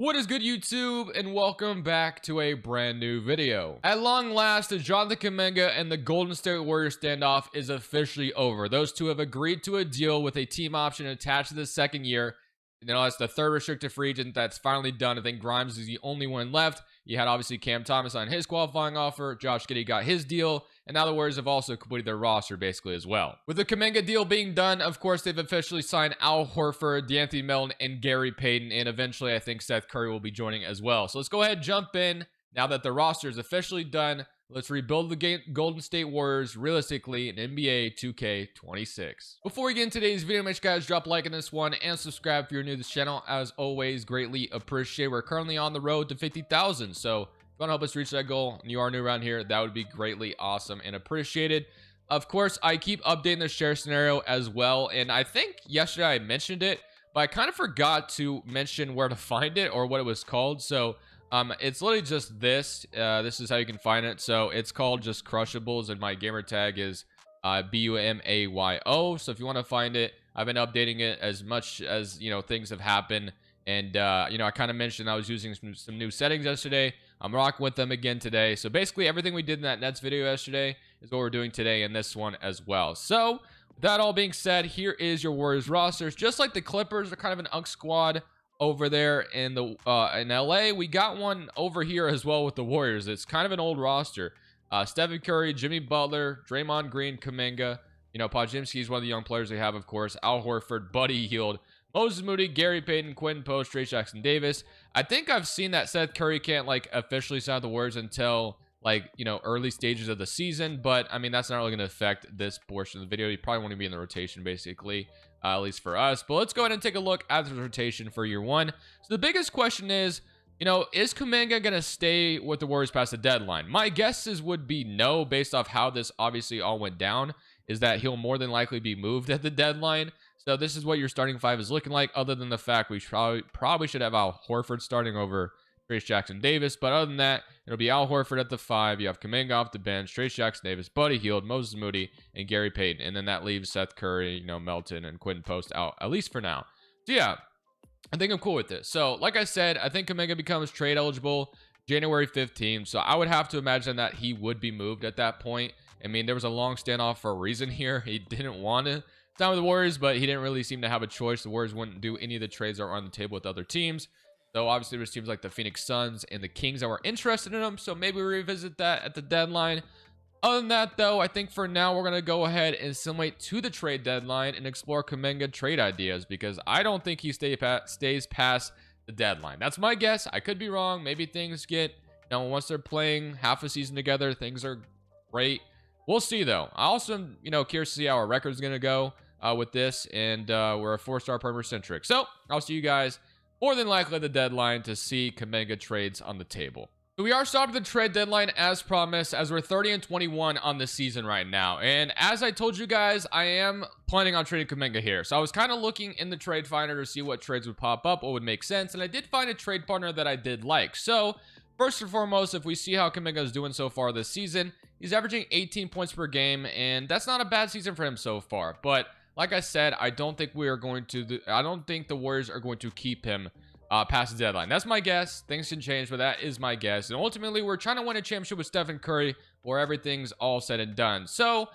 What is good, YouTube, and welcome back to a brand new video. At long last, the Jonathan Kuminga and the Golden State Warriors standoff is officially over. Those two have agreed to a deal with a team option attached to the second year. That's the third restricted free agent that's finally done. I think Grimes is the only one left. You had obviously Cam Thomas on his qualifying offer. Josh Giddey got his deal. And now the Warriors have also completed their roster basically as well. With the Kuminga deal being done, of course, they've officially signed Al Horford, DeAnthony Melton, and Gary Payton. And eventually, I think Seth Curry will be joining as well. So let's go ahead and jump in. Now that the roster is officially done, let's rebuild the Golden State Warriors realistically in NBA 2K26. Before we get into today's video, make sure you guys drop a like on this one and subscribe if you're new to this channel. As always, greatly appreciate. We're currently on the road to 50,000. So if you want to help us reach that goal and you are new around here, that would be greatly awesome and appreciated. Of course, I keep updating the share scenario as well. And I think yesterday I mentioned it, but I kind of forgot to mention where to find it or what it was called. So it's literally just this. This is how you can find it. So it's called just Crushables, and my gamer tag is BUMAYO. So if you want to find it, I've been updating it as much as things have happened. And I kind of mentioned I was using some new settings yesterday. I'm rocking with them again today. So basically everything we did in that Nets video yesterday is what we're doing today in this one as well. So with that all being said, here is your Warriors rosters. Just like the Clippers, they're kind of an UNC squad over there in LA. We got one over here as well with the Warriors. It's kind of an old roster. Stephen Curry, Jimmy Butler, Draymond Green, Kuminga. Podziemski is one of the young players they have, of course. Al Horford, Buddy Hield, Moses Moody, Gary Payton, Quentin Post, Trey Jackson Davis. I think I've seen that Seth Curry can't officially sign the Warriors until early stages of the season, but I mean that's not really going to affect this portion of the video. He probably won't even be in the rotation basically, at least for us. But let's go ahead and take a look at the rotation for year one. So the biggest question is Kuminga going to stay with the Warriors past the deadline? My guesses would be no, based off how this obviously all went down, is that he'll more than likely be moved at the deadline. So this is what your starting five is looking like, other than the fact we probably should have Al Horford starting over Trace Jackson Davis. But other than that, it'll be Al Horford at the 5. You have Kuminga off the bench, Trace Jackson Davis, Buddy Hield, Moses Moody, and Gary Payton. And then that leaves Seth Curry, Melton, and Quentin Post out, at least for now. So yeah, I think I'm cool with this. So like I said, I think Kuminga becomes trade eligible January 15th. So I would have to imagine that he would be moved at that point. I mean, there was a long standoff for a reason here. He didn't want to sign with the Warriors, but he didn't really seem to have a choice. The Warriors wouldn't do any of the trades that were on the table with other teams. So obviously there's teams like the Phoenix Suns and the Kings that were interested in him. So maybe we revisit that at the deadline. Other than that, though, I think for now we're going to go ahead and simulate to the trade deadline and explore Kuminga trade ideas, because I don't think he stays past the deadline. That's my guess. I could be wrong. Maybe things get, once they're playing half a season together, things are great. We'll see, though. I also am, curious to see how our record is going to go with this, and we're a 4-star perimeter centric. So I'll see you guys more than likely at the deadline to see Kuminga trades on the table. So we are starting the trade deadline as promised, as we're 30-21 on the season right now. And as I told you guys, I am planning on trading Kuminga here. So I was kind of looking in the trade finder to see what trades would pop up, what would make sense. And I did find a trade partner that I did like. So first and foremost, if we see how Kuminga is doing so far this season, he's averaging 18 points per game. And that's not a bad season for him so far. But like I said, I don't think the Warriors are going to keep him past the deadline. That's my guess. Things can change, but that is my guess. And ultimately, we're trying to win a championship with Stephen Curry, where everything's all said and done. So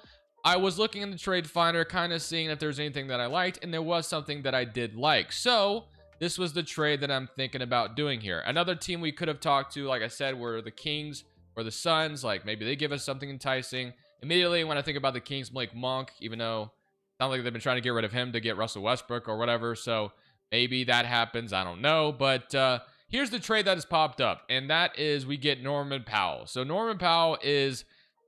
I was looking in the trade finder, kind of seeing if there's anything that I liked, and there was something that I did like. So this was the trade that I'm thinking about doing here. Another team we could have talked to, like I said, were the Kings or the Suns. Like maybe they give us something enticing. Immediately when I think about the Kings, Blake Monk, even though it sounds like they've been trying to get rid of him to get Russell Westbrook or whatever. So maybe that happens. I don't know. But here's the trade that has popped up, and that is we get Norman Powell. So Norman Powell is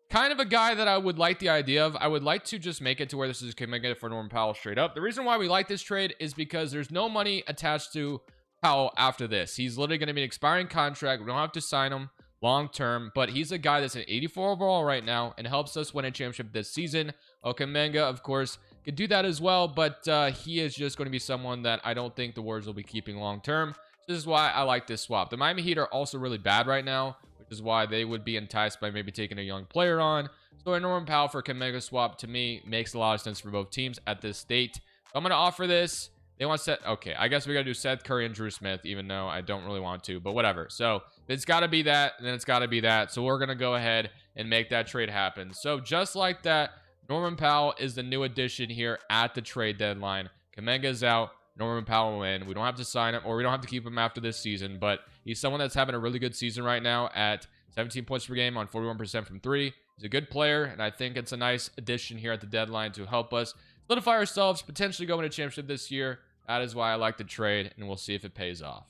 kind of a guy that I would like the idea of. I would like to just make it to where this is Kuminga for Norman Powell straight up. The reason why we like this trade is because there's no money attached to Powell after this. He's literally going to be an expiring contract. We don't have to sign him long term, but he's a guy that's an 84 overall right now and helps us win a championship this season. Kuminga, of course, could do that as well, but he is just going to be someone that I don't think the Warriors will be keeping long term. So this is why I like this swap. The Miami Heat are also really bad right now, which is why they would be enticed by maybe taking a young player on. So a Norman Powell for Kuminga swap to me makes a lot of sense for both teams at this state. So I'm going to offer this. They want Seth. Okay, I guess we got to do Seth Curry and Drew Smith, even though I don't really want to, but whatever. So it's got to be that, and then it's got to be that. So we're going to go ahead and make that trade happen. So just like that, Norman Powell is the new addition here at the trade deadline. Kuminga is out. Norman Powell in. We don't have to sign him, or we don't have to keep him after this season, but he's someone that's having a really good season right now at 17 points per game on 41% from three. He's a good player, and I think it's a nice addition here at the deadline to help us solidify ourselves, potentially go into a championship this year. That is why I like the trade, and we'll see if it pays off.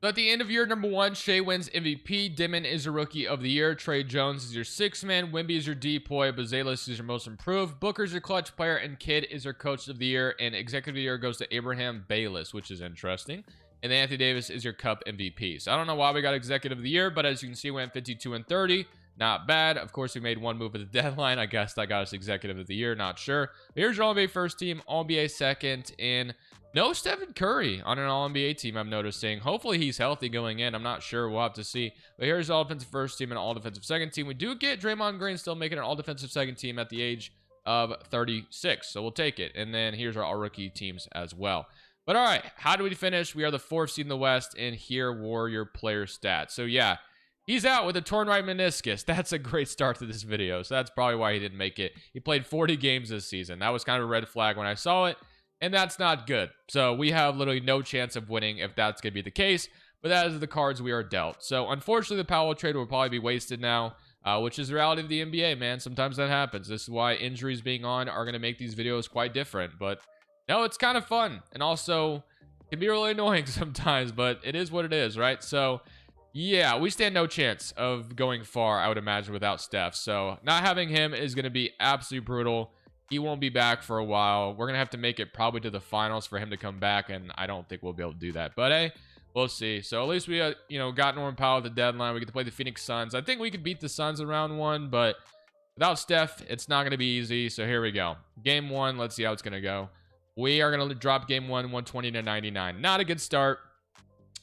So at the end of year number 1, Shea wins MVP. Dimon is your rookie of the year. Trey Jones is your 6th man. Wemby is your depoy. Bazelis is your most improved. Booker's your clutch player, and Kidd is your coach of the year. And executive of the year goes to Abraham Bayless, which is interesting. And then Anthony Davis is your Cup MVP. So I don't know why we got executive of the year, but as you can see, we went 52 and 30. Not bad. Of course, we made one move at the deadline. I guess that got us executive of the year. Not sure. But here's your All-NBA first team, All-NBA second, and no Stephen Curry on an All-NBA team, I'm noticing. Hopefully he's healthy going in. I'm not sure. We'll have to see. But here's all-defensive first team and all-defensive second team. We do get Draymond Green still making an all-defensive second team at the age of 36. So we'll take it. And then here's our all-rookie teams as well. But all right, how do we finish? We are the 4th seed in the West, and here were your player stats. So yeah, he's out with a torn right meniscus. That's a great start to this video. So that's probably why he didn't make it. He played 40 games this season. That was kind of a red flag when I saw it. And that's not good. So we have literally no chance of winning if that's going to be the case. But that is the cards we are dealt. So unfortunately, the Powell trade will probably be wasted now, which is the reality of the NBA, man. Sometimes that happens. This is why injuries being on are going to make these videos quite different. But no, it's kind of fun. And also, it can be really annoying sometimes. But it is what it is, right? So yeah, we stand no chance of going far, I would imagine, without Steph. So not having him is going to be absolutely brutal. He won't be back for a while. We're going to have to make it probably to the finals for him to come back, and I don't think we'll be able to do that. But, hey, we'll see. So, at least we, got Norman Powell at the deadline. We get to play the Phoenix Suns. I think we could beat the Suns in round 1, but without Steph, it's not going to be easy. So, here we go. Game 1, let's see how it's going to go. We are going to drop Game 1, 120 to 99. Not a good start.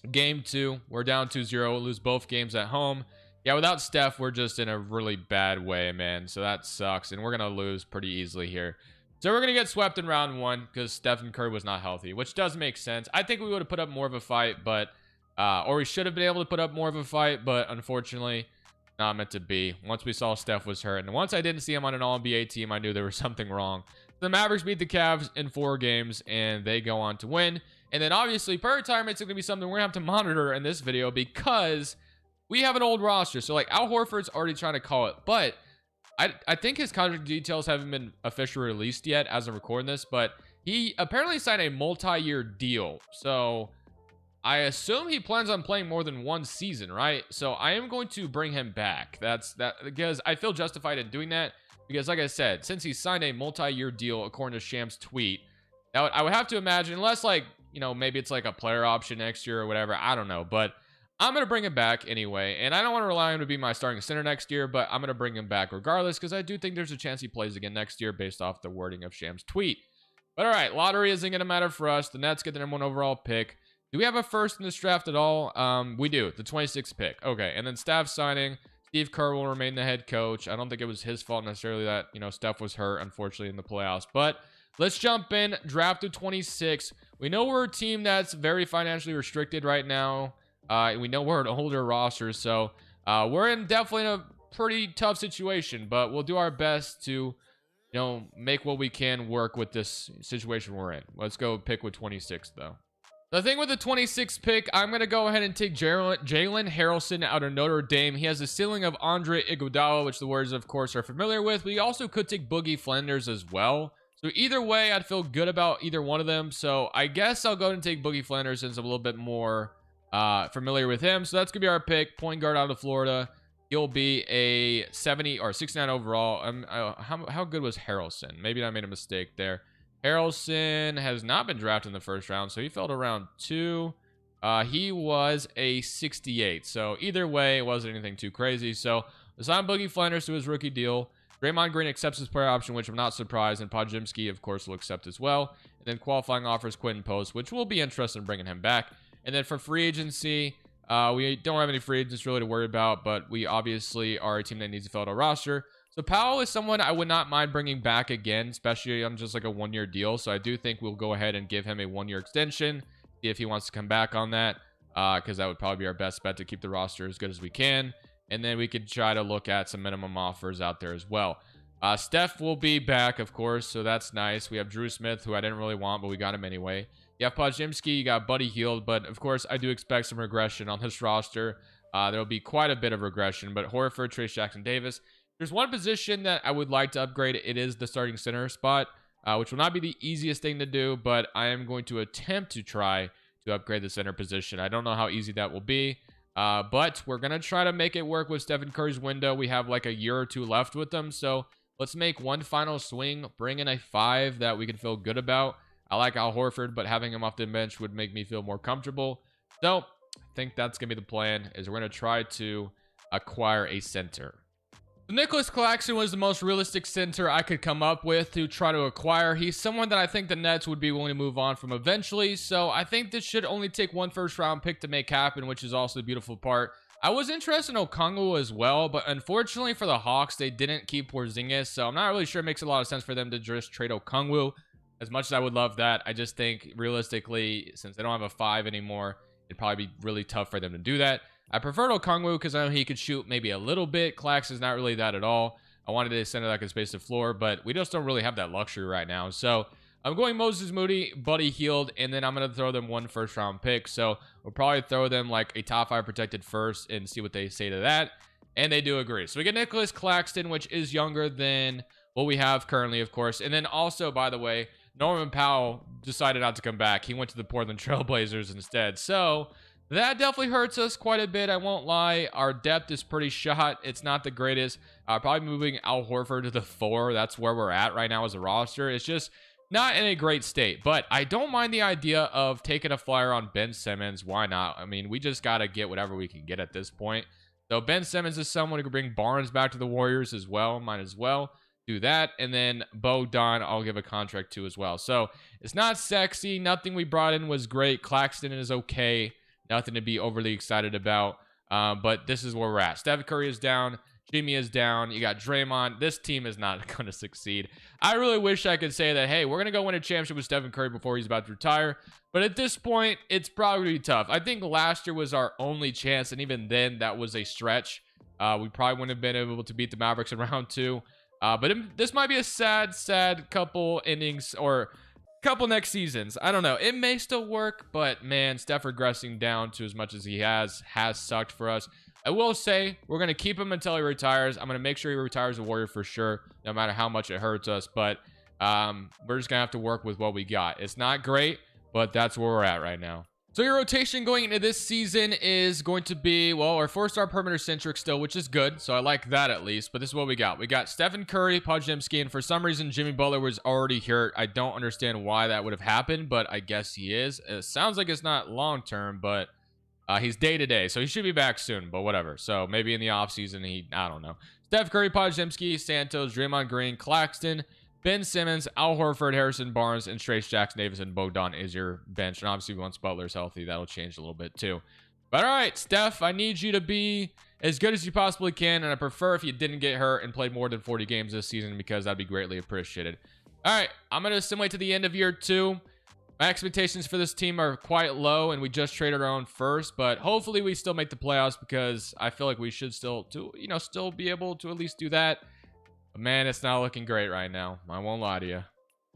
Game 2, we're down 2-0. We'll lose both games at home. Yeah, without Steph, we're just in a really bad way, man. So that sucks, and we're going to lose pretty easily here. So we're going to get swept in round 1 because Stephen Curry was not healthy, which does make sense. I think we would have put up more of a fight, but or we should have been able to put up more of a fight, but unfortunately, not meant to be. Once we saw Steph was hurt, and once I didn't see him on an All-NBA team, I knew there was something wrong. The Mavericks beat the Cavs in 4 games, and they go on to win. And then, obviously, per retirement, it's going to be something we're going to have to monitor in this video because we have an old roster. So, like, Al Horford's already trying to call it. But I think his contract details haven't been officially released yet as of recording this. But he apparently signed a multi-year deal. So, I assume he plans on playing more than 1 season, right? So, I am going to bring him back. That's because I feel justified in doing that. Because, like I said, since he signed a multi-year deal, according to Sham's tweet, I would have to imagine, unless, like, maybe it's like a player option next year or whatever. I don't know. But I'm going to bring him back anyway, and I don't want to rely on him to be my starting center next year, but I'm going to bring him back regardless because I do think there's a chance he plays again next year based off the wording of Sham's tweet. But all right, lottery isn't going to matter for us. The Nets get the #1 overall pick. Do we have a first in this draft at all? We do, the 26th pick. Okay, and then staff signing. Steve Kerr will remain the head coach. I don't think it was his fault necessarily that, Steph was hurt, unfortunately, in the playoffs. But let's jump in. Draft to 26. We know we're a team that's very financially restricted right now. We know we're an older roster, so we're definitely in a pretty tough situation, but we'll do our best to, make what we can work with this situation we're in. Let's go pick with 26, though. The thing with the 26th pick, I'm going to go ahead and take Jalen Harrelson out of Notre Dame. He has a ceiling of Andre Iguodala, which the Warriors, of course, are familiar with. We also could take Boogie Flanders as well. So either way, I'd feel good about either one of them. So I guess I'll go ahead and take Boogie Flanders since I'm a little bit more familiar with him. So that's gonna be our pick. Point guard out of Florida. He'll be a 70 or 69 overall. How good was Harrelson? Maybe I made a mistake there. Harrelson has not been drafted in the first round, so he fell to round 2. He was a 68. So either way, it wasn't anything too crazy. So assign Boogie Flanders to his rookie deal. Draymond Green accepts his player option, which I'm not surprised, and Podziemski, of course, will accept as well. And then qualifying offers Quentin Post, which will be interested in bringing him back. And then for free agency, we don't have any free agents really to worry about, but we obviously are a team that needs to fill out a roster. So Powell is someone I would not mind bringing back again, especially on just like a 1-year deal. So I do think we'll go ahead and give him a 1-year extension, see if he wants to come back on that, because that would probably be our best bet to keep the roster as good as we can. And then we could try to look at some minimum offers out there as well. Steph will be back, of course, so that's nice. We have Drew Smith, who I didn't really want, but we got him anyway. You have Podziemski, you got Buddy Hield, but of course, I do expect some regression on this roster. There'll be quite a bit of regression, but Horford, Trace Jackson Davis. There's one position that I would like to upgrade. It is the starting center spot, which will not be the easiest thing to do, but I am going to attempt to try to upgrade the center position. I don't know how easy that will be, but we're going to try to make it work with Stephen Curry's window. We have like a year or two left with them, so let's make one final swing, bring in a 5 that we can feel good about. I like Al Horford, but having him off the bench would make me feel more comfortable. So I think that's going to be the plan, is we're going to try to acquire a center. Nicholas Claxton was the most realistic center I could come up with to try to acquire. He's someone that I think the Nets would be willing to move on from eventually, so I think this should only take one first-round pick to make happen, which is also the beautiful part. I was interested in Okongwu as well, but unfortunately for the Hawks, they didn't keep Porzingis, so I'm not really sure it makes a lot of sense for them to just trade Okongwu. As much as I would love that, I just think realistically, since they don't have a 5 anymore, it'd probably be really tough for them to do that. I preferred Okongwu because I know he could shoot maybe a little bit. Clax is not really that at all. I wanted a center that could space the floor, but we just don't really have that luxury right now. So I'm going Moses Moody, Buddy Hield, and then I'm going to throw them one first-round pick. So we'll probably throw them like a top 5 protected first and see what they say to that. And they do agree. So we get Nicholas Claxton, which is younger than what we have currently, of course. And then also, by the way, Norman Powell decided not to come back. He went to the Portland Trail Blazers instead. So that definitely hurts us quite a bit. I won't lie. Our depth is pretty shot. It's not the greatest. Probably moving Al Horford to the 4. That's where we're at right now as a roster. It's just not in a great state. But I don't mind the idea of taking a flyer on Ben Simmons. Why not? I mean, we just got to get whatever we can get at this point. So Ben Simmons is someone who could bring Barnes back to the Warriors as well. Might as well do that. And then Bogdan, I'll give a contract to as well. So it's not sexy. Nothing we brought in was great. Claxton is okay. Nothing to be overly excited about. But this is where we're at. Steph Curry is down. Jimmy is down. You got Draymond. This team is not going to succeed. I really wish I could say that, hey, we're going to go win a championship with Stephen Curry before he's about to retire. But at this point, it's probably going to be tough. I think last year was our only chance. And even then, that was a stretch. We probably wouldn't have been able to beat the Mavericks in round 2. This might be a sad couple innings or couple next seasons. I don't know. It may still work, but man, Steph regressing down to as much as he has sucked for us. I will say we're going to keep him until he retires. I'm going to make sure he retires a Warrior for sure, no matter how much it hurts us. But we're just going to have to work with what we got. It's not great, but that's where we're at right now. So your rotation going into this season is going to be, well, our 4-star perimeter centric still, which is good. So I like that at least. But this is what we got. We got Stephen Curry, Podziemski, and for some reason, Jimmy Butler was already hurt. I don't understand why that would have happened, but I guess he is. It sounds like it's not long-term, but he's day-to-day. So he should be back soon, but whatever. So maybe in the offseason, I don't know. Steph Curry, Podziemski, Santos, Draymond Green, Claxton, Ben Simmons, Al Horford, Harrison Barnes, and Trace Jackson Davis and Bogdan is your bench. And obviously, once Butler's healthy, that'll change a little bit too. But all right, Steph, I need you to be as good as you possibly can. And I prefer if you didn't get hurt and played more than 40 games this season because that'd be greatly appreciated. All right, I'm going to assimilate to the end of year 2. My expectations for this team are quite low, and we just traded our own first. But hopefully, we still make the playoffs because I feel like we should still be able to at least do that. But man, it's not looking great right now. I won't lie to you.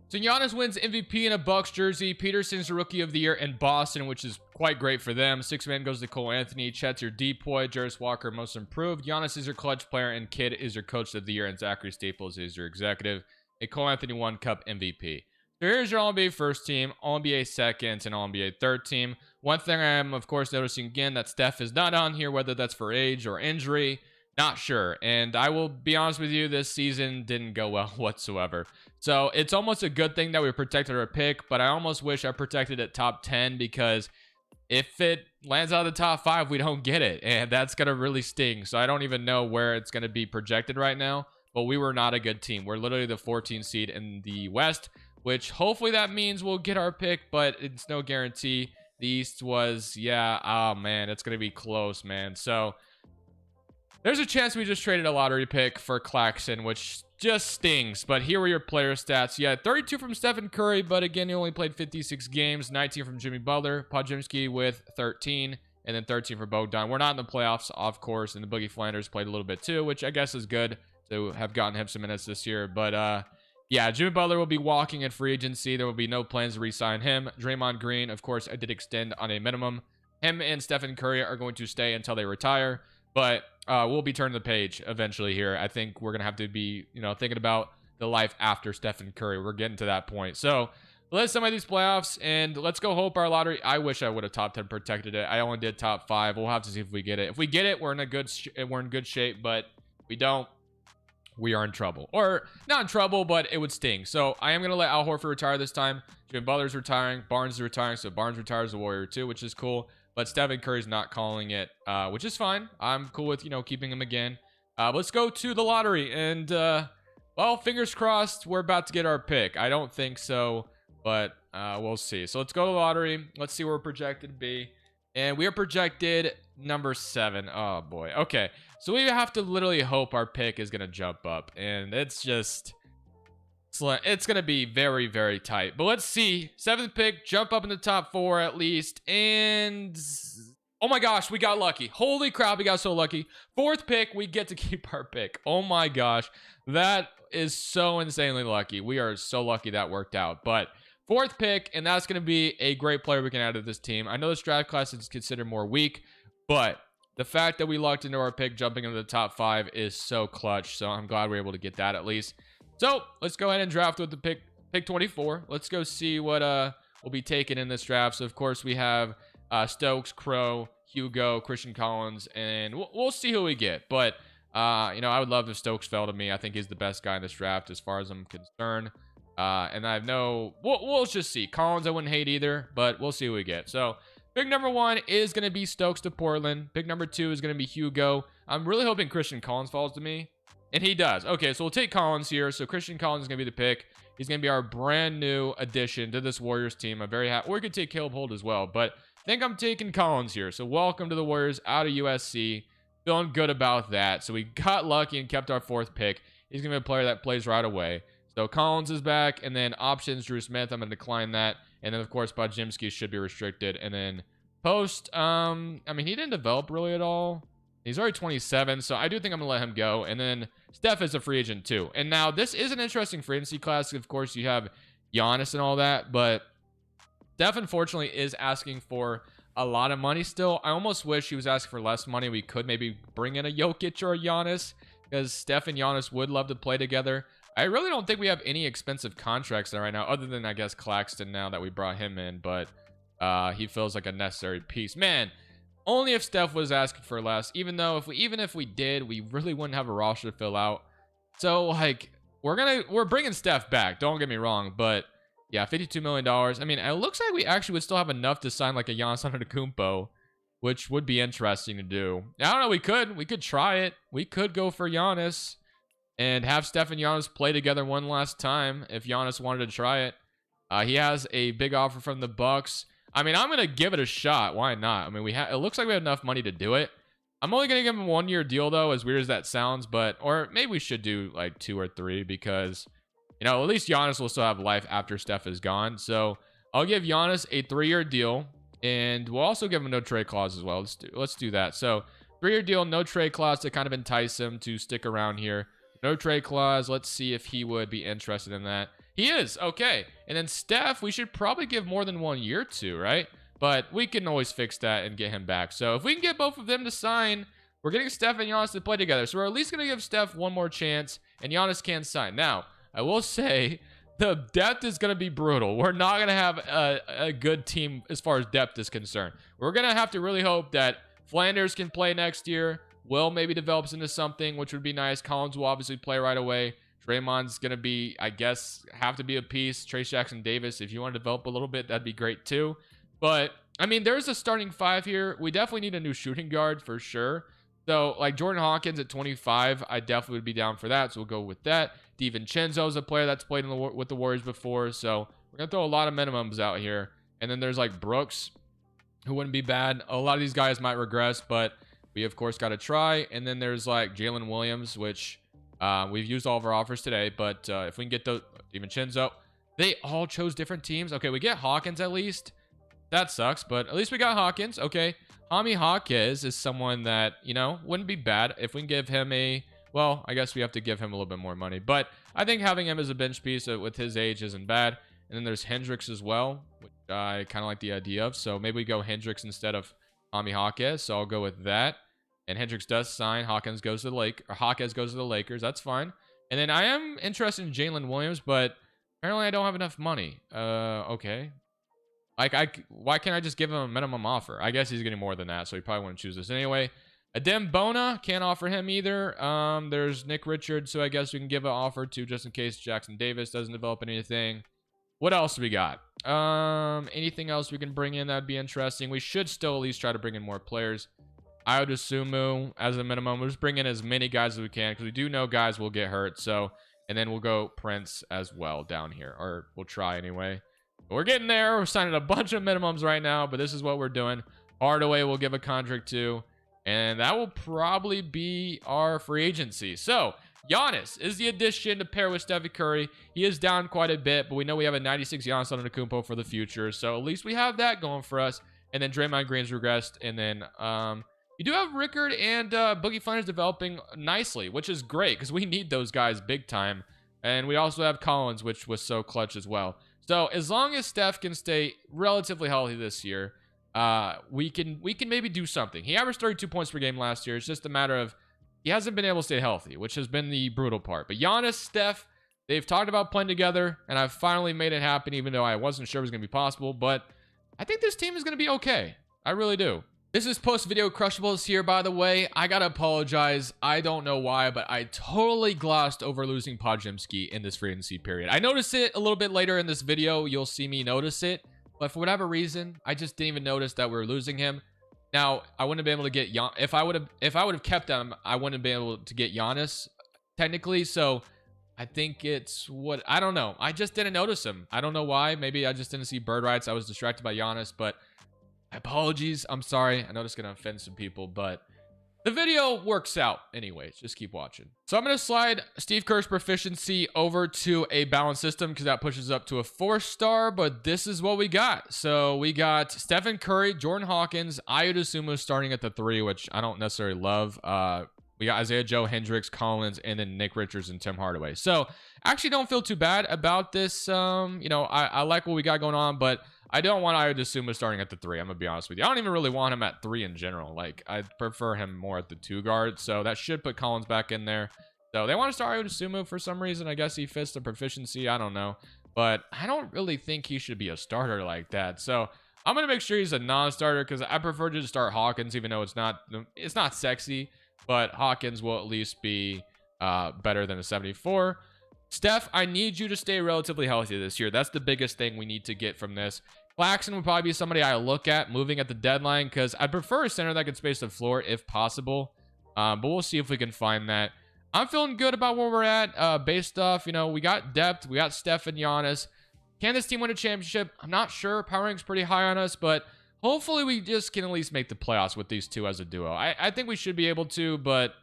So Giannis wins MVP in a Bucks jersey. Peterson's the Rookie of the Year in Boston, which is quite great for them. 6th man goes to Cole Anthony. Chet's your depoy. Jarris Walker, most improved. Giannis is your clutch player, and Kidd is your Coach of the Year, and Zachary Staples is your executive. And Cole Anthony won Cup MVP. So here's your All-NBA first team, All-NBA second, and All-NBA third team. One thing I am, of course, noticing again that Steph is not on here, whether that's for age or injury. Not sure. And I will be honest with you, this season didn't go well whatsoever. So it's almost a good thing that we protected our pick, but I almost wish I protected it top 10 because if it lands out of the top 5, we don't get it. And that's going to really sting. So I don't even know where it's going to be projected right now. But we were not a good team. We're literally the 14th seed in the West, which hopefully that means we'll get our pick, but it's no guarantee. The East was, oh man, it's going to be close, man. So There's a chance we just traded a lottery pick for Claxton, which just stings. But here were your player stats. You had 32 from Stephen Curry, but again, he only played 56 games. 19 from Jimmy Butler. Podziemski with 13, and then 13 for Bogdan. We're not in the playoffs, of course, and the Boogie Flanders played a little bit too, which I guess is good to have gotten him some minutes this year. But yeah, Jimmy Butler will be walking in free agency. There will be no plans to re-sign him. Draymond Green, of course, I did extend on a minimum. Him and Stephen Curry are going to stay until they retire. But we'll be turning the page eventually here. I think we're going to have to be, thinking about the life after Stephen Curry. We're getting to that point. So let's sum up these playoffs, and let's go hope our lottery. I wish I would have top 10 protected it. I only did top 5. We'll have to see if we get it. If we get it, we're in good shape. But if we don't, we are in trouble. Or not in trouble, but it would sting. So I am going to let Al Horford retire this time. Jimmy Butler's retiring. Barnes is retiring. So Barnes retires the Warrior too, which is cool. But Stephen Curry's not calling it, which is fine. I'm cool with, keeping him again. Let's go to the lottery. And, well, fingers crossed we're about to get our pick. I don't think so, but we'll see. So let's go to the lottery. Let's see where we're projected to be. And we are projected number 7. Oh, boy. Okay. So we have to literally hope our pick is going to jump up. And it's just... it's going to be very, very tight. But let's see. 7th pick, jump up in the top 4 at least. And oh my gosh, we got lucky. Holy crap, we got so lucky. 4th pick, we get to keep our pick. Oh my gosh, that is so insanely lucky. We are so lucky that worked out. But 4th pick, and that's going to be a great player we can add to this team. I know this draft class is considered more weak, but the fact that we lucked into our pick jumping into the top 5 is so clutch. So I'm glad we're able to get that at least. So let's go ahead and draft with the pick 24. Let's go see what will be taken in this draft. So of course we have Stokes, Crow, Hugo, Christian Collins, and we'll see who we get. But I would love if Stokes fell to me. I think he's the best guy in this draft as far as I'm concerned. And I have we'll just see. Collins I wouldn't hate either, but we'll see who we get. So pick number 1 is going to be Stokes to Portland. Pick number 2 is going to be Hugo. I'm really hoping Christian Collins falls to me. And he does. Okay, so we'll take Collins here. So Christian Collins is going to be the pick. He's going to be our brand new addition to this Warriors team. I'm very happy. Or we could take Caleb Holt as well. But I think I'm taking Collins here. So welcome to the Warriors out of USC. Feeling good about that. So we got lucky and kept our 4th pick. He's going to be a player that plays right away. So Collins is back. And then options, Drew Smith. I'm going to decline that. And then, of course, Podziemski should be restricted. And then post, he didn't develop really at all. He's already 27, so I do think I'm going to let him go. And then Steph is a free agent too. And now this is an interesting free agency class. Of course, you have Giannis and all that, but Steph, unfortunately, is asking for a lot of money still. I almost wish he was asking for less money. We could maybe bring in a Jokic or a Giannis because Steph and Giannis would love to play together. I really don't think we have any expensive contracts there right now, other than, I guess, Claxton now that we brought him in, but he feels like a necessary piece. Man, only if Steph was asking for less, even if we did, we really wouldn't have a roster to fill out. So like we're bringing Steph back. Don't get me wrong, but yeah, $52 million. I mean, it looks like we actually would still have enough to sign like a Giannis Antetokounmpo, which would be interesting to do. I don't know. We could try it. We could go for Giannis and have Steph and Giannis play together one last time if Giannis wanted to try it. He has a big offer from the Bucks. I mean, I'm going to give it a shot. Why not? I mean, it looks like we have enough money to do it. I'm only going to give him a 1-year deal, though, as weird as that sounds. Or maybe we should do like 2 or 3 because, at least Giannis will still have life after Steph is gone. So I'll give Giannis a 3-year deal, and we'll also give him a no trade clause as well. Let's do that. So 3-year deal, no trade clause to kind of entice him to stick around here. No trade clause. Let's see if he would be interested in that. He is. Okay. And then Steph, we should probably give more than 1 year to, right? But we can always fix that and get him back. So if we can get both of them to sign, we're getting Steph and Giannis to play together. So we're at least going to give Steph one more chance, and Giannis can sign. Now, I will say the depth is going to be brutal. We're not going to have a good team as far as depth is concerned. We're going to have to really hope that Flanders can play next year. Will maybe develops into something, which would be nice. Collins will obviously play right away. Draymond's going to be, I guess, have to be a piece. Trace Jackson Davis, if you want to develop a little bit, that'd be great too. But, I mean, there's a starting 5 here. We definitely need a new shooting guard for sure. So, like Jordan Hawkins at 25, I definitely would be down for that. So, we'll go with that. DiVincenzo is a player that's played with the Warriors before. So, we're going to throw a lot of minimums out here. And then there's like Brooks, who wouldn't be bad. A lot of these guys might regress, but we of course got to try. And then there's like Jalen Williams, which we've used all of our offers today. But if we can get those, even Chinzo, they all chose different teams. Okay, we get Hawkins at least. That sucks, but at least we got Hawkins. Okay, Jaime Hawkins is someone that, you know, wouldn't be bad if we can give him a, well, I guess we have to give him a little bit more money. But I think having him as a bench piece with his age isn't bad. And then there's Hendricks as well, which I kind of like the idea of. So maybe we go Hendricks instead of Jaime Hawkins. So I'll go with that. And Hendricks does sign. Hawkins goes to the Hawkins goes to the Lakers. That's fine. And then I am interested in Jalen Williams, but apparently I don't have enough money. Okay. Like, why can't I just give him a minimum offer? I guess he's getting more than that, so he probably wouldn't choose this anyway. Adem Bona, can't offer him either. There's Nick Richards, so I guess we can give an offer to just in case Jackson Davis doesn't develop anything. What else do we got? Anything else we can bring in that'd be interesting? We should still at least try to bring in more players. Iodosumu as a minimum. We'll just bring in as many guys as we can because we do know guys will get hurt. So, and then we'll go Prince as well down here, or we'll try anyway. We're getting there. We're signing a bunch of minimums right now, but this is what we're doing. Hardaway we'll give a contract to, and that will probably be our free agency. So, Giannis is the addition to pair with Stephen Curry. He is down quite a bit, but we know we have a 96 Giannis Antetokounmpo for the future, so at least we have that going for us. And then Draymond Green's regressed, and then you do have Rickard and Boogie Flanders developing nicely, which is great because we need those guys big time. And we also have Collins, which was so clutch as well. So as long as Steph can stay relatively healthy this year, we can maybe do something. He averaged 32 points per game last year. It's just a matter of he hasn't been able to stay healthy, which has been the brutal part. But Giannis, Steph, they've talked about playing together, and I've finally made it happen, even though I wasn't sure it was going to be possible. But I think this team is going to be okay. I really do. This is post-video Crushables here, by the way. I gotta apologize. I don't know why, but I totally glossed over losing Podziemski in this free agency period. I noticed it a little bit later in this video. You'll see me notice it. But for whatever reason, I just didn't even notice that we were losing him. Now, I wouldn't have been able to get if I would have kept him, I wouldn't have been able to get Giannis, technically. So I think it's what, I don't know. I just didn't notice him. I don't know why. Maybe I just didn't see bird rights. I was distracted by Giannis, but apologies. I'm sorry. I know it's going to offend some people, but the video works out anyways. Just keep watching. So I'm going to slide Steve Kerr's proficiency over to a balanced system because that pushes up to a 4-star, but this is what we got. So we got Stephen Curry, Jordan Hawkins, Iodosumu starting at the 3, which I don't necessarily love. We got Isaiah Joe, Hendricks, Collins, and then Nick Richards and Tim Hardaway. So actually don't feel too bad about this. You know, I like what we got going on, but I don't want Iodosumu starting at the 3. I'm going to be honest with you. I don't even really want him at 3 in general. Like, I prefer him more at the 2 guard. So that should put Collins back in there. So they want to start Iodosumu for some reason. I guess he fits the proficiency. I don't know. But I don't really think he should be a starter like that. So I'm going to make sure he's a non-starter because I prefer to start Hawkins, even though it's not sexy. But Hawkins will at least be better than a 74. Steph, I need you to stay relatively healthy this year. That's the biggest thing we need to get from this. Claxton would probably be somebody I look at moving at the deadline because I prefer a center that can space the floor if possible. But we'll see if we can find that. I'm feeling good about where we're at based off, you know, we got depth. We got Steph and Giannis. Can this team win a championship? I'm not sure. Power rank's pretty high on us, but hopefully we just can at least make the playoffs with these two as a duo. I think we should be able to, but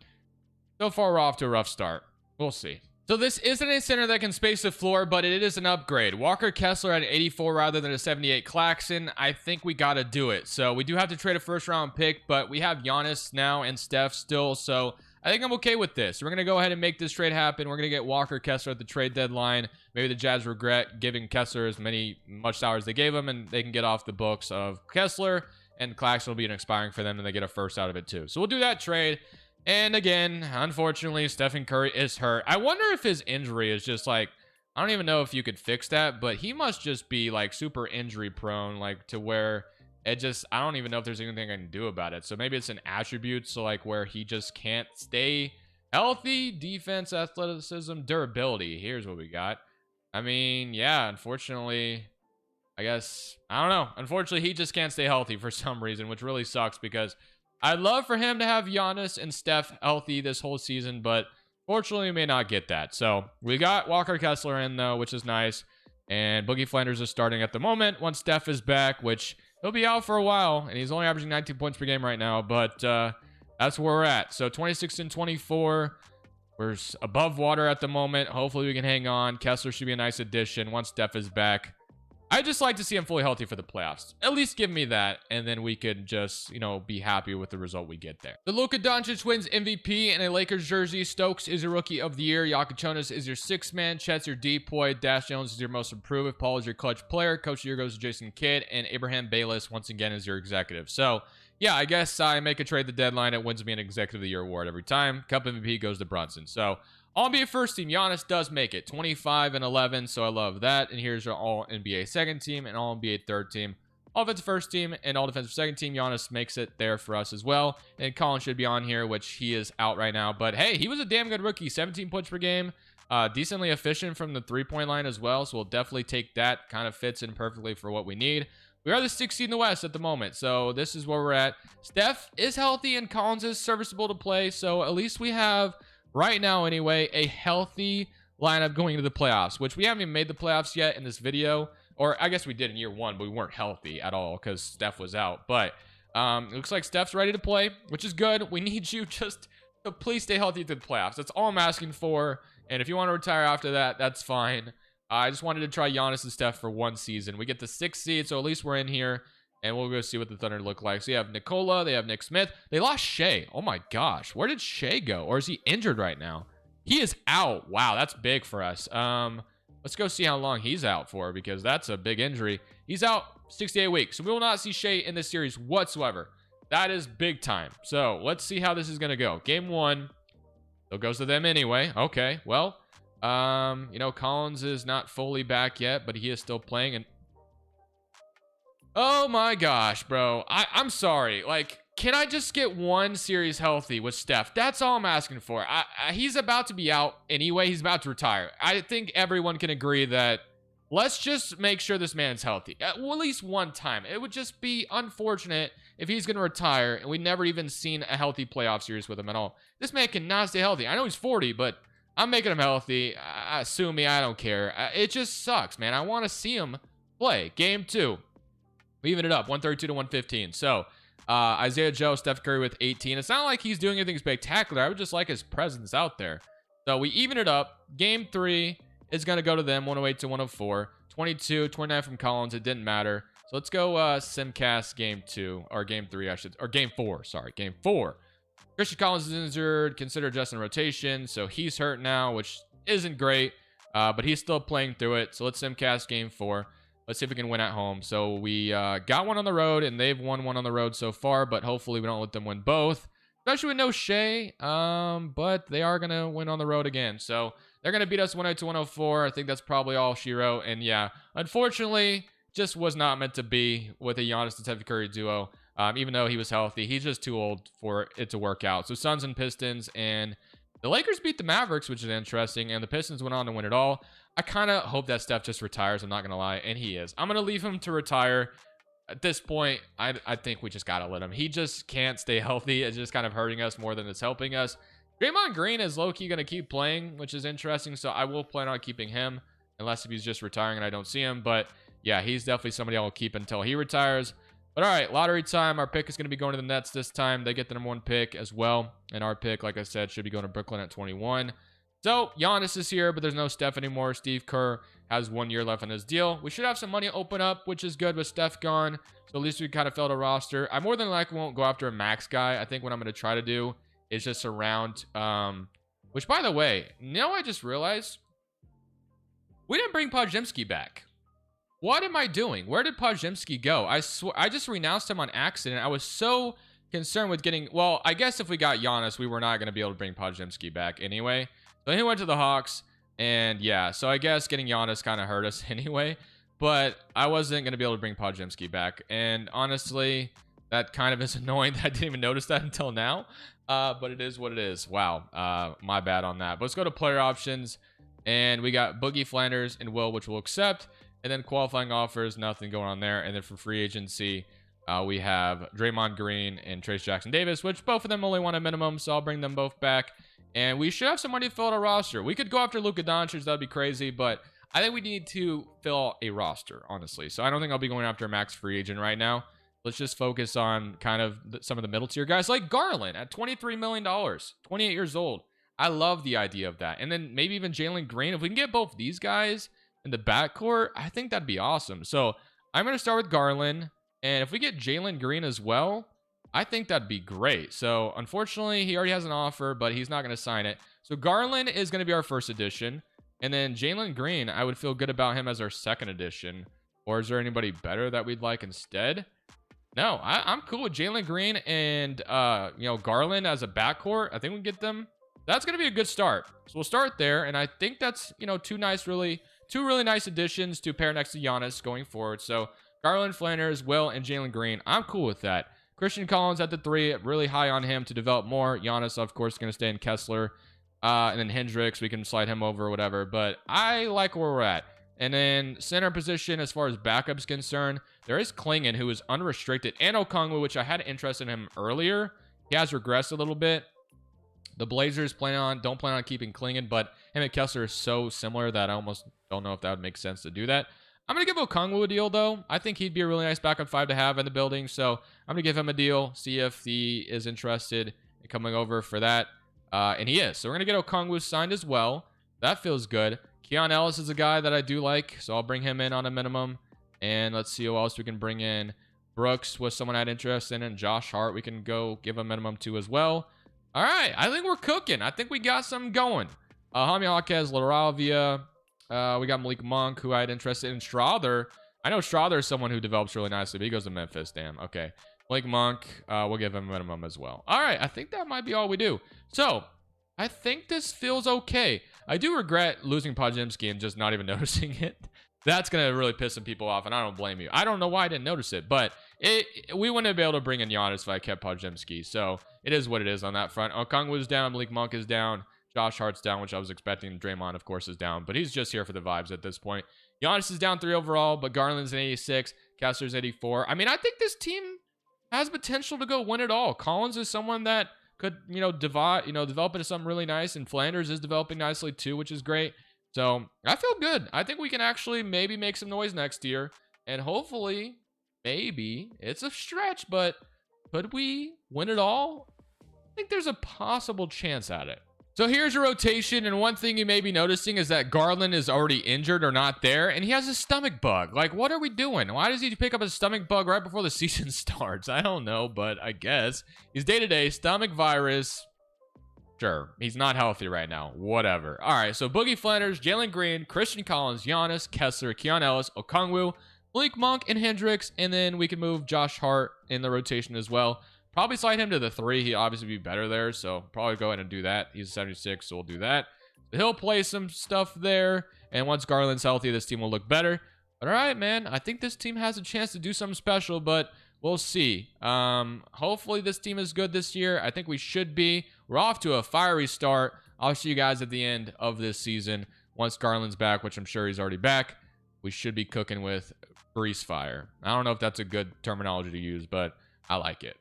so far we're off to a rough start. We'll see. So this isn't a center that can space the floor, but it is an upgrade. Walker Kessler at an 84 rather than a 78 Claxton. I think we got to do it. So we do have to trade a first-round pick, but we have Giannis now and Steph still. So I think I'm okay with this. We're going to go ahead and make this trade happen. We're going to get Walker Kessler at the trade deadline. Maybe the Jazz regret giving Kessler as much salary they gave him, and they can get off the books of Kessler, and Claxton will be an expiring for them, and they get a first out of it too. So we'll do that trade. And again, unfortunately, Stephen Curry is hurt. I wonder if his injury is just like, I don't even know if you could fix that, but he must just be like super injury prone, like to where it just, I don't even know if there's anything I can do about it. So maybe it's an attribute. So like where he just can't stay healthy. Defense, athleticism, durability. Here's what we got. I mean, yeah, unfortunately, I guess, I don't know. Unfortunately, he just can't stay healthy for some reason, which really sucks because I'd love for him to have Giannis and Steph healthy this whole season, but fortunately, we may not get that. So we got Walker Kessler in, though, which is nice. And Boogie Flanders is starting at the moment once Steph is back, which he'll be out for a while. And he's only averaging 19 points per game right now. But That's where we're at. So 26 and 24. We're above water at the moment. Hopefully we can hang on. Kessler should be a nice addition once Steph is back. I just like to see him fully healthy for the playoffs. At least give me that, and then we could just, be happy with the result we get there. The Luka Doncic wins MVP in a Lakers jersey. Stokes is your rookie of the year. Jonas is your sixth man. Chet's your depoy. Dash Jones is your most improved. Paul is your clutch player. Coach of the year goes to Jason Kidd, and Abraham Bayless once again is your executive. So yeah, I guess I make a trade the deadline. It wins me an executive of the year award every time. Cup MVP goes to Brunson. So All-NBA first team, Giannis does make it 25 and 11, so I love that. And here's your All-NBA second team and All-NBA third team. Offensive first team and all-defensive second team, Giannis makes it there for us as well. And Colin should be on here, which he is out right now. But hey, he was a damn good rookie, 17 points per game. Decently efficient from the three-point line as well, so we'll definitely take that. Kind of fits in perfectly for what we need. We are the 6th seed in the West at the moment, so this is where we're at. Steph is healthy and Collins is serviceable to play, so at least we have, right now anyway, a healthy lineup going into the playoffs, which we haven't even made the playoffs yet in this video. Or I guess we did in year 1, but we weren't healthy at all because Steph was out. But it looks like Steph's ready to play, which is good. We need you just to please stay healthy through the playoffs. That's all I'm asking for. And if you want to retire after that, that's fine. I just wanted to try Giannis and Steph for one season. We get the 6th seed, so at least we're in here. And we'll go see what the Thunder look like. So you have Nikola, they have Nick Smith. They lost Shea. Oh my gosh. Where did Shea go? Or is he injured right now? He is out. Wow, that's big for us. Let's go see how long he's out for, because that's a big injury. He's out 68 weeks. So we will not see Shea in this series whatsoever. That is big time. So let's see how this is going to go. Game 1. It goes to them anyway. Okay, well, Collins is not fully back yet, but he is still playing. And oh my gosh, bro. I'm sorry. Like, can I just get one series healthy with Steph? That's all I'm asking for. He's about to be out anyway. He's about to retire. I think everyone can agree that let's just make sure this man's healthy. At least one time. It would just be unfortunate if he's going to retire and we never even seen a healthy playoff series with him at all. This man cannot stay healthy. I know he's 40, but I'm making him healthy. Sue me, I don't care. It just sucks, man. I want to see him play. Game 2. We even it up, 132 to 115. So, Isaiah Joe, Steph Curry with 18. It's not like he's doing anything spectacular. I would just like his presence out there. So, we even it up. Game 3 is going to go to them, 108 to 104. 22, 29 from Collins. It didn't matter. So, let's go Simcast Game 2. Or Game 3, or Game 4. Sorry, Game 4. Christian Collins is injured. Consider adjusting rotation. So, he's hurt now, which isn't great. But he's still playing through it. So, let's Simcast Game 4. Let's see if we can win at home. So we got one on the road, and they've won one on the road so far, but hopefully we don't let them win both, especially with no Shea. But they are going to win on the road again. So they're going to beat us 108 to 104. I think that's probably all she wrote. And yeah, unfortunately, just was not meant to be with a Giannis and Steph Curry duo. Even though he was healthy, he's just too old for it to work out. So Suns and Pistons, and the Lakers beat the Mavericks, which is interesting, and the Pistons went on to win it all. I kind of hope that Steph just retires. I'm not going to lie. And he is. I'm going to leave him to retire. At this point, I think we just got to let him. He just can't stay healthy. It's just kind of hurting us more than it's helping us. Draymond Green is low-key going to keep playing, which is interesting. So I will plan on keeping him, unless if he's just retiring and I don't see him. But yeah, he's definitely somebody I will keep until he retires. But all right, lottery time. Our pick is going to be going to the Nets this time. They get the number 1 pick as well. And our pick, like I said, should be going to Brooklyn at 21. So, Giannis is here, but there's no Steph anymore. Steve Kerr has 1 year left on his deal. We should have some money open up, which is good with Steph gone. So, at least we kind of filled a roster. I more than likely won't go after a max guy. I think what I'm going to try to do is just surround, which, by the way, I just realized we didn't bring Podziemski back. What am I doing? Where did Podziemski go? I swear, I just renounced him on accident. I was so concerned with getting, well, I guess if we got Giannis, we were not going to be able to bring Podziemski back anyway. So he went to the Hawks, and yeah, so I guess getting Giannis kind of hurt us anyway, but I wasn't going to be able to bring Podziemski back, and honestly, that kind of is annoying that I didn't even notice that until now, but it is what it is. Wow, my bad on that. But let's go to player options, and we got Boogie Flanders and Will, which we'll accept, and then qualifying offers, nothing going on there, and then for free agency, we have Draymond Green and Trace Jackson Davis, which both of them only want a minimum, so I'll bring them both back. And we should have some money to fill out a roster. We could go after Luka Doncic. That'd be crazy. But I think we need to fill a roster, honestly. So I don't think I'll be going after a max free agent right now. Let's just focus on kind of some of the middle tier guys like Garland at $23 million, 28 years old. I love the idea of that. And then maybe even Jalen Green. If we can get both these guys in the backcourt, I think that'd be awesome. So I'm going to start with Garland. And if we get Jalen Green as well, I think that'd be great. So unfortunately, he already has an offer, but he's not going to sign it. So Garland is going to be our first addition. And then Jalen Green, I would feel good about him as our second addition. Or is there anybody better that we'd like instead? No, I'm cool with Jalen Green and Garland as a backcourt. I think we can get them. That's going to be a good start. So we'll start there. And I think that's, two really nice additions to pair next to Giannis going forward. So Garland, Flanders, Will, and Jalen Green. I'm cool with that. Christian Collins at the 3, really high on him to develop more. Giannis, of course, going to stay in Kessler. And then Hendricks, we can slide him over or whatever. But I like where we're at. And then center position, as far as backup's concerned, there is Klingon, who is unrestricted, and Okongwu, which I had interest in him earlier. He has regressed a little bit. The Blazers don't plan on keeping Klingon, but him and Kessler are so similar that I almost don't know if that would make sense to do that. I'm going to give Okongwu a deal, though. I think he'd be a really nice backup 5 to have in the building, so I'm going to give him a deal, see if he is interested in coming over for that. And he is. So we're going to get Okongwu signed as well. That feels good. Keon Ellis is a guy that I do like, so I'll bring him in on a minimum. And let's see who else we can bring in. Brooks was someone I had interest in, and Josh Hart we can go give a minimum to as well. All right, I think we're cooking. I think we got something going. Jaime Jaquez, Laravia. We got Malik Monk, who I had interest in. Strother. I know Strother is someone who develops really nicely, but he goes to Memphis. Damn, okay. Malik Monk, we'll give him a minimum as well. All right, I think that might be all we do. So, I think this feels okay. I do regret losing Podziemski and just not even noticing it. That's going to really piss some people off, and I don't blame you. I don't know why I didn't notice it, but we wouldn't be able to bring in Giannis if I kept Podziemski. So it is what it is on that front. Okongwu's down, Malik Monk is down, Josh Hart's down, which I was expecting. Draymond, of course, is down, but he's just here for the vibes at this point. Giannis is down 3 overall, but Garland's an 86, Kessler's 84. I mean, I think this team has potential to go win it all. Collins is someone that could, develop into something really nice, and Flanders is developing nicely too, which is great. So I feel good. I think we can actually maybe make some noise next year, and hopefully, maybe it's a stretch, but could we win it all? I think there's a possible chance at it. So here's your rotation, and one thing you may be noticing is that Garland is already injured or not there, and he has a stomach bug. Like, what are we doing? Why does he pick up a stomach bug right before the season starts? I don't know, but I guess. He's day-to-day, stomach virus. Sure, he's not healthy right now. Whatever. All right, so Boogie Flanders, Jalen Green, Christian Collins, Giannis, Kessler, Keon Ellis, Okongwu, Malik Monk, and Hendricks, and then we can move Josh Hart in the rotation as well. Probably slide him to the 3. He'd obviously be better there, so probably go ahead and do that. He's a 76, so we'll do that. He'll play some stuff there, and once Garland's healthy, this team will look better. But all right, man, I think this team has a chance to do something special, but we'll see. Hopefully this team is good this year. I think we should be. We're off to a fiery start. I'll see you guys at the end of this season. Once Garland's back, which I'm sure he's already back, we should be cooking with grease fire. I don't know if that's a good terminology to use, but I like it.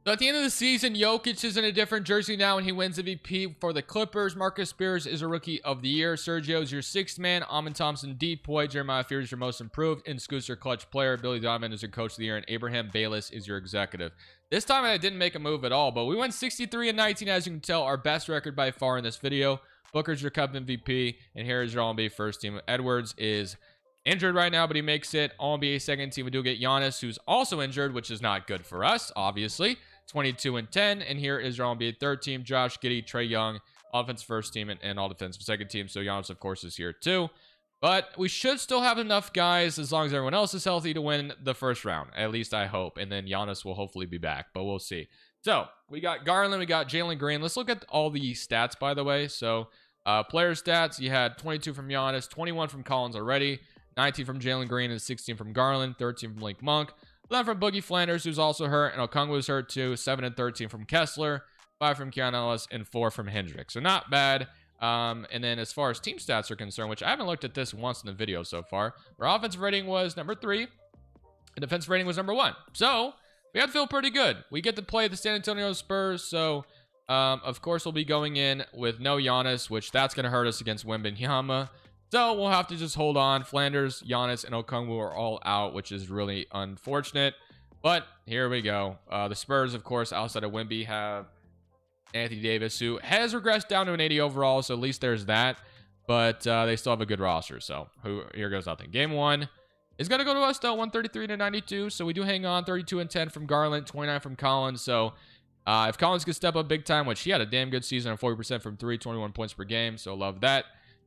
So at the end of the season, Jokic is in a different jersey now, and he wins MVP for the Clippers. Marcus Spears is a Rookie of the Year. Sergio is your 6th man. Amon Thompson, Depoy. Jeremiah Fears is your most improved. And Scoots, your clutch player. Billy Donovan is your Coach of the Year. And Abraham Bayless is your executive. This time I didn't make a move at all, but we went 63-19, as you can tell, our best record by far in this video. Booker's your Cup MVP, and here is your All-NBA first team. Edwards is injured right now, but he makes it. All-NBA second team. We do get Giannis, who's also injured, which is not good for us, obviously. 22-10, and here is your All-NBA third team. Josh Giddey, Trae Young, offense first team, and all defensive second team. So Giannis, of course, is here too. But we should still have enough guys, as long as everyone else is healthy, to win the first round. At least I hope. And then Giannis will hopefully be back, but we'll see. So we got Garland, we got Jalen Green. Let's look at all the stats, by the way. So player stats, you had 22 from Giannis, 21 from Collins already, 19 from Jalen Green, and 16 from Garland, 13 from Malik Monk, 11 from Boogie Flanders, who's also hurt, and Okongwu was hurt too, 7 and 13 from Kessler, 5 from Keon Ellis, and 4 from Hendricks. So not bad. And then as far as team stats are concerned, which I haven't looked at this once in the video so far, our offensive rating was number 3, and defensive rating was number 1. So we had to feel pretty good. We get to play the San Antonio Spurs, so of course we'll be going in with no Giannis, which that's going to hurt us against Wembanyama. So we'll have to just hold on. Flanders, Giannis, and Okongwu are all out, which is really unfortunate. But here we go. The Spurs, of course, outside of Wemby, have Anthony Davis, who has regressed down to an 80 overall, so at least there's that. But they still have a good roster, so here goes nothing. Game 1 is going to go to us, though, 133-92, so we do hang on. 32-10 from Garland, 29 from Collins, so if Collins could step up big time, which he had a damn good season, 40% from 3, 21 points per game, so love that.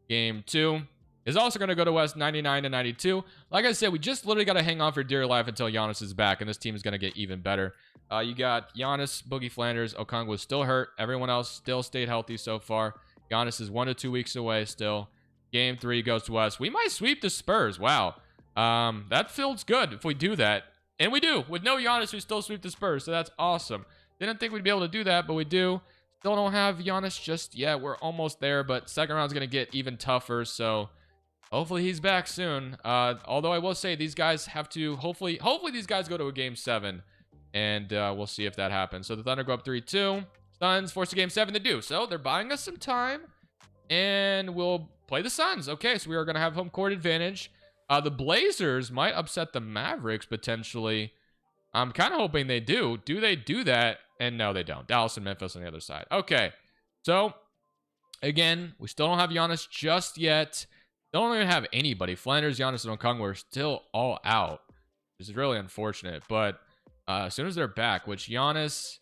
Game 2 is also going to go to West, 99-92. Like I said, we just literally got to hang on for dear life until Giannis is back, and this team is going to get even better. You got Giannis, Boogie Flanders, Okongwu is still hurt. Everyone else still stayed healthy so far. Giannis is 1 to 2 weeks away still. Game 3 goes to us. We might sweep the Spurs. Wow. That feels good if we do that. And we do. With no Giannis, we still sweep the Spurs, so that's awesome. Didn't think we'd be able to do that, but we do. Still don't have Giannis just yet. We're almost there, but second round's going to get even tougher, so hopefully he's back soon. Although I will say these guys have to, hopefully these guys go to a game 7, and we'll see if that happens. So the Thunder go up 3-2. Suns force a game 7 to do. So they're buying us some time, and we'll play the Suns. Okay, so we are going to have home court advantage. The Blazers might upset the Mavericks potentially. I'm kind of hoping they do. Do they do that? And no, they don't. Dallas and Memphis on the other side. Okay, so again, we still don't have Giannis just yet. Don't even have anybody. Flanders, Giannis, and Okongwu are still all out. This is really unfortunate. But as soon as they're back, which Giannis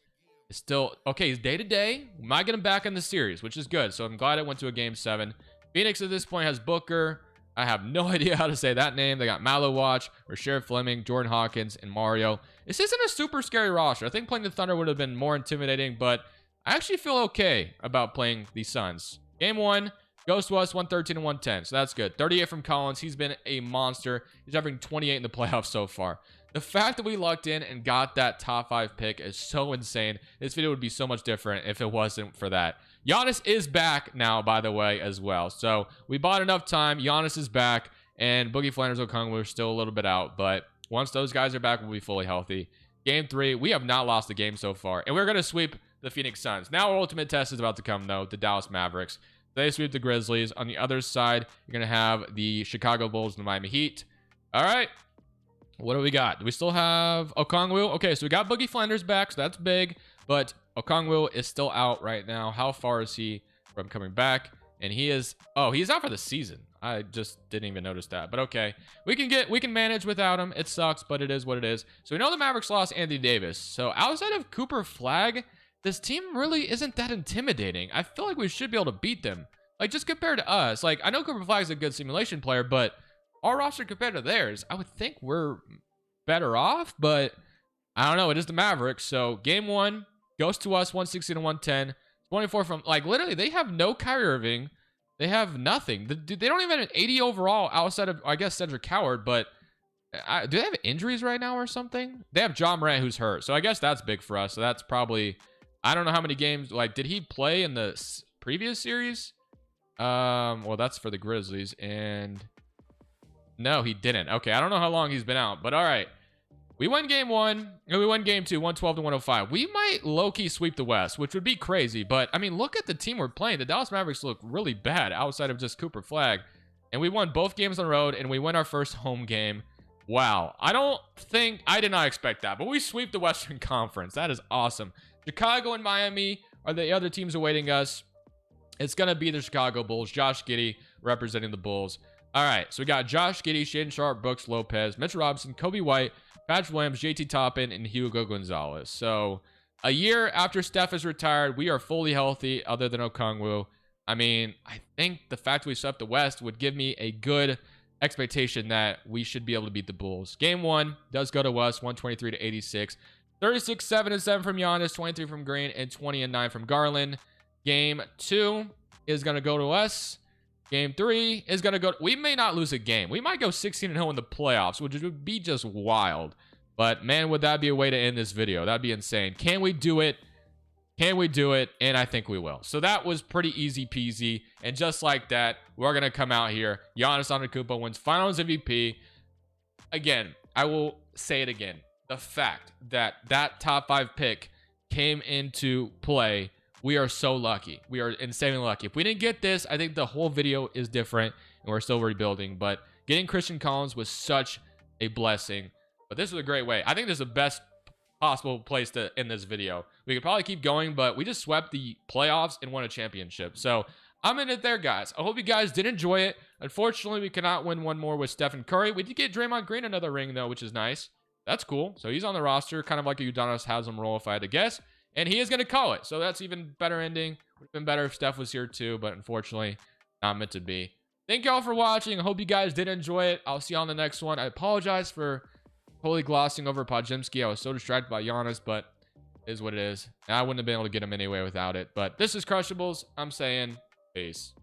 is still... Okay, he's day-to-day. We might get him back in the series, which is good. So I'm glad it went to a game 7. Phoenix at this point has Booker. I have no idea how to say that name. They got Malo Watch, Rasheed Fleming, Jordan Hawkins, and Mario. This isn't a super scary roster. I think playing the Thunder would have been more intimidating, but I actually feel okay about playing the Suns. Game 1 goes to us, 113-110, so that's good. 38 from Collins. He's been a monster. He's averaging 28 in the playoffs so far. The fact that we lucked in and got that top 5 pick is so insane. This video would be so much different if it wasn't for that. Giannis is back now, by the way, as well. So we bought enough time. Giannis is back, and Boogie Flanders, Okongwu are still a little bit out. But once those guys are back, we'll be fully healthy. Game 3, we have not lost a game so far, and we're going to sweep the Phoenix Suns. Now our ultimate test is about to come, though, the Dallas Mavericks. They sweep the Grizzlies. On the other side, you're going to have the Chicago Bulls and the Miami Heat. All right. What do we got? Do we still have Okongwu? Okay, so we got Boogie Flanders back, so that's big. But Okongwu is still out right now. How far is he from coming back? And he is... Oh, he's out for the season. I just didn't even notice that. But okay. We can manage without him. It sucks, but it is what it is. So we know the Mavericks lost Anthony Davis. So outside of Cooper Flag, this team really isn't that intimidating. I feel like we should be able to beat them. Like, just compared to us. Like, I know Cooper Flag's a good simulation player, but our roster compared to theirs, I would think we're better off, but I don't know. It is the Mavericks. So game 1 goes to us, 160-110. 24 from, like, literally, they have no Kyrie Irving. They have nothing. They don't even have an 80 overall outside of, I guess, Cedric Howard, but do they have injuries right now or something? They have John Morant, who's hurt. So I guess that's big for us. So that's probably, I don't know how many games, like, did he play in the previous series? Well, that's for the Grizzlies, and no, he didn't. Okay, I don't know how long he's been out, but all right. We won game 1, and we won game 2, 112-105. We might low-key sweep the West, which would be crazy, but, I mean, look at the team we're playing. The Dallas Mavericks look really bad outside of just Cooper Flag, and we won both games on the road, and we win our first home game. Wow. I did not expect that, but we sweep the Western Conference. That is awesome. Chicago and Miami are the other teams awaiting us. It's going to be the Chicago Bulls. Josh Giddey representing the Bulls. All right, so we got Josh Giddey, Shaedon Sharpe, Brooks Lopez, Mitchell Robinson, Kobe White, Patrick Williams, JT Toppin, and Hugo Gonzalez. So a year after Steph is retired, we are fully healthy other than Okongwu. I mean, I think the fact we swept the West would give me a good expectation that we should be able to beat the Bulls. Game 1 does go to us, 123-86. 36, 7, and 7 from Giannis, 23 from Green, and 20 and 9 from Garland. Game 2 is going to go to us. Game 3 is going to go... We may not lose a game. We might go 16-0 in the playoffs, which would be just wild. But, man, would that be a way to end this video? That'd be insane. Can we do it? Can we do it? And I think we will. So that was pretty easy peasy. And just like that, we're going to come out here. Giannis Antetokounmpo wins Finals MVP. Again, I will say it again. The fact that that top 5 pick came into play, we are so lucky. We are insanely lucky. If we didn't get this, I think the whole video is different and we're still rebuilding. But getting Christian Collins was such a blessing. But this was a great way. I think this is the best possible place to end this video. We could probably keep going, but we just swept the playoffs and won a championship. So I'm in it there, guys. I hope you guys did enjoy it. Unfortunately, we cannot win one more with Stephen Curry. We did get Draymond Green another ring, though, which is nice. That's cool. So he's on the roster, kind of like a Giannis has him role, if I had to guess. And he is going to call it. So that's even better ending. Would have been better if Steph was here too, but unfortunately, not meant to be. Thank y'all for watching. I hope you guys did enjoy it. I'll see you on the next one. I apologize for totally glossing over Podziemski. I was so distracted by Giannis, but it is what it is. And I wouldn't have been able to get him anyway without it. But this is Crushables. I'm saying peace.